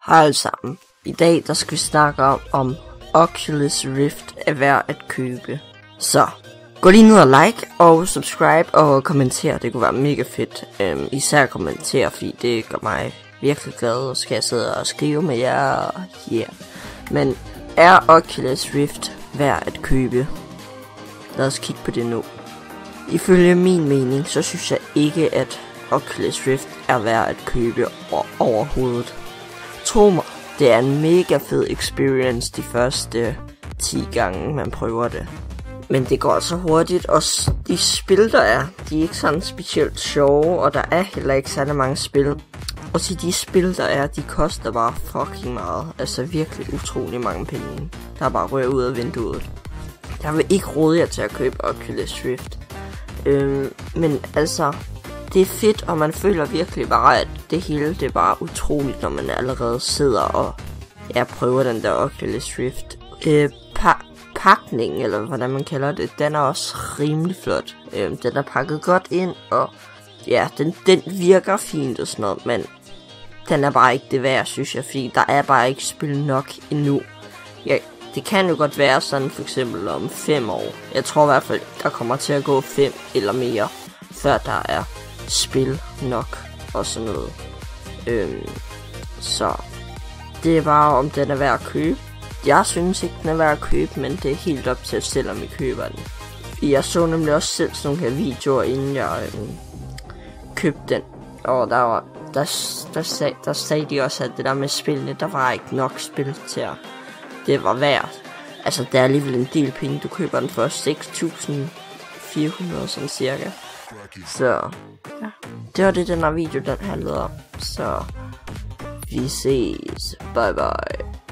Hej alle sammen. I dag der skal vi snakke om Oculus Rift er værd at købe. Så gå lige ned og like og subscribe og kommenter. Det kunne være mega fedt. Især kommentere, fordi det gør mig virkelig glad. Og skal jeg sidde og skrive med jer. Yeah. Men er Oculus Rift værd at købe? Lad os kigge på det nu. Ifølge min mening, så synes jeg ikke, at Oculus Rift er værd at købe overhovedet. Tro mig, det er en mega fed experience de første 10 gange, man prøver det. Men det går så hurtigt, og de spil, der er, de er ikke sådan specielt sjove, og der er heller ikke særlig mange spil. Og til de spil, der er, de koster bare fucking meget. Altså virkelig utrolig mange penge, der bare rører ud af vinduet. Jeg vil ikke råde jer til at købe Oculus Rift. Men altså, det er fedt, og man føler virkelig bare, at det hele det er bare utroligt, når man allerede sidder og prøver den der Oculus Rift. Pakningen, eller hvordan man kalder det, den er også rimelig flot. Den er pakket godt ind, og ja, den virker fint og sådan noget, men den er bare ikke det værd, synes jeg, fordi der er bare ikke spil nok endnu. Ja, det kan jo godt være sådan for eksempel om 5 år. Jeg tror i hvert fald, der kommer til at gå 5 eller mere, før der er spil nok og sådan noget. Så det er bare om den er værd at købe. Jeg synes ikke den er værd at købe, men det er helt op til selv om I køber den. Jeg så nemlig også selv sådan nogle her videoer, inden jeg købte den. Og der sagde de også, at det der med spillene, der var ikke nok spil til at det var værd. Altså der er alligevel en del penge. Du køber den for 6.400 sådan cirka. Så ja, det var det den her video den handlede om. Så vi ses. Bye bye.